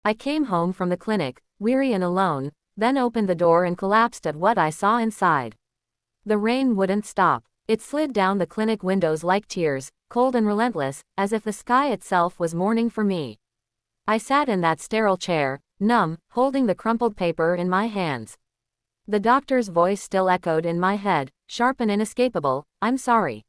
I came home from the clinic, weary and alone, then opened the door and collapsed at what I saw inside. The rain wouldn't stop. It slid down the clinic windows like tears, cold and relentless, as if the sky itself was mourning for me. I sat in that sterile chair, numb, holding the crumpled paper in my hands. The doctor's voice still echoed in my head, sharp and inescapable, "I'm sorry.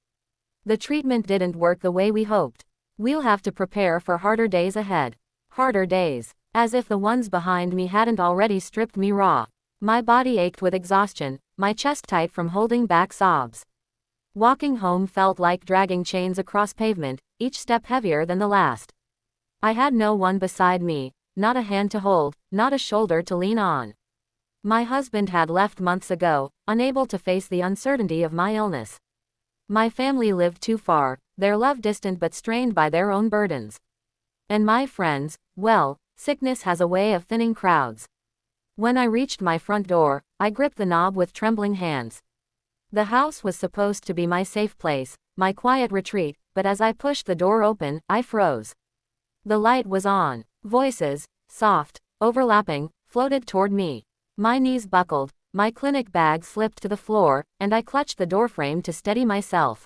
The treatment didn't work the way we hoped. We'll have to prepare for harder days ahead." Harder days. As if the ones behind me hadn't already stripped me raw. My body ached with exhaustion, my chest tight from holding back sobs. Walking home felt like dragging chains across pavement, each step heavier than the last. I had no one beside me, not a hand to hold, not a shoulder to lean on. My husband had left months ago, unable to face the uncertainty of my illness. My family lived too far, their love distant but strained by their own burdens. And my friends, well, sickness has a way of thinning crowds. When I reached my front door, I gripped the knob with trembling hands. The house was supposed to be my safe place, my quiet retreat, but as I pushed the door open, I froze. The light was on. Voices, soft, overlapping, floated toward me. My knees buckled, my clinic bag slipped to the floor, and I clutched the doorframe to steady myself.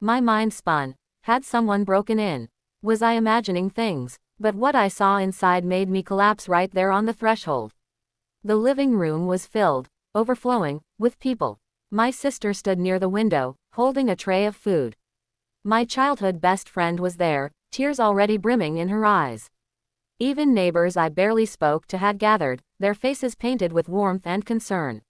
My mind spun. Had someone broken in? Was I imagining things? But what I saw inside made me collapse right there on the threshold. The living room was filled, overflowing, with people. My sister stood near the window, holding a tray of food. My childhood best friend was there, tears already brimming in her eyes. Even neighbors I barely spoke to had gathered, their faces painted with warmth and concern.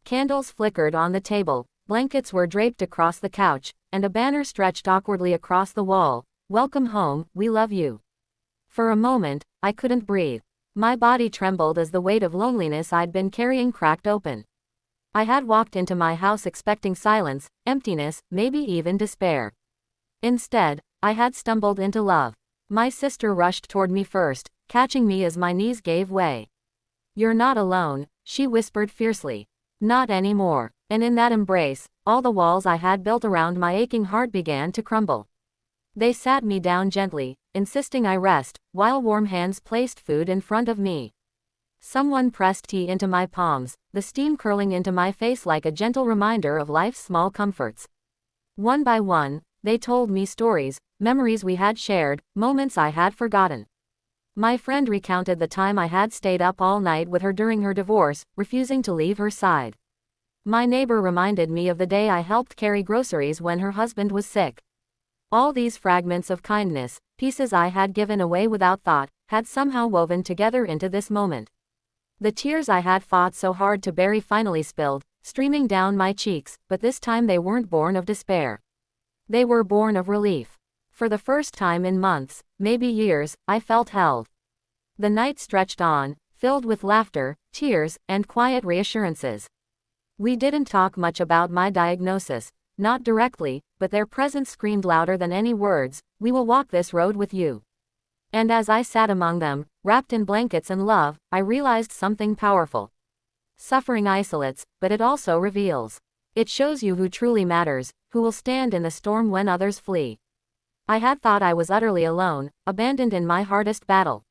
Candles flickered on the table, blankets were draped across the couch, and a banner stretched awkwardly across the wall, "Welcome home, we love you." For a moment, I couldn't breathe. My body trembled as the weight of loneliness I'd been carrying cracked open. I had walked into my house expecting silence, emptiness, maybe even despair. Instead, I had stumbled into love. My sister rushed toward me first, catching me as my knees gave way. "You're not alone," she whispered fiercely. "Not anymore." And in that embrace, all the walls I had built around my aching heart began to crumble. They sat me down gently, insisting I rest, while warm hands placed food in front of me. Someone pressed tea into my palms, the steam curling into my face like a gentle reminder of life's small comforts. One by one, they told me stories, memories we had shared, moments I had forgotten. My friend recounted the time I had stayed up all night with her during her divorce, refusing to leave her side. My neighbor reminded me of the day I helped carry groceries when her husband was sick. All these fragments of kindness, pieces I had given away without thought, had somehow woven together into this moment. The tears I had fought so hard to bury finally spilled, streaming down my cheeks, but this time they weren't born of despair. They were born of relief. For the first time in months, maybe years, I felt held. The night stretched on, filled with laughter, tears, and quiet reassurances. We didn't talk much about my diagnosis, not directly, but their presence screamed louder than any words, "We will walk this road with you." And as I sat among them, wrapped in blankets and love, I realized something powerful. Suffering isolates, but it also reveals. It shows you who truly matters, who will stand in the storm when others flee. I had thought I was utterly alone, abandoned in my hardest battle.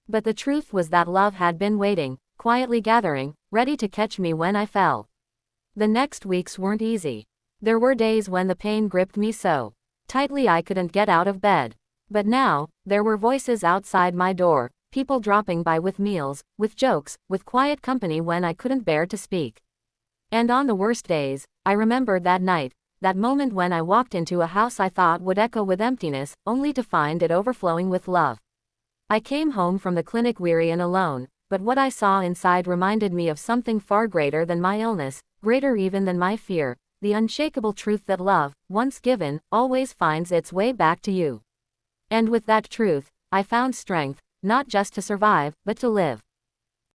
But the truth was that love had been waiting, quietly gathering, ready to catch me when I fell. The next weeks weren't easy. There were days when the pain gripped me so tightly I couldn't get out of bed. But now, there were voices outside my door, people dropping by with meals, with jokes, with quiet company when I couldn't bear to speak. And on the worst days, I remembered that night, that moment when I walked into a house I thought would echo with emptiness, only to find it overflowing with love. I came home from the clinic weary and alone, but what I saw inside reminded me of something far greater than my illness, greater even than my fear, the unshakable truth that love, once given, always finds its way back to you. And with that truth, I found strength, not just to survive, but to live.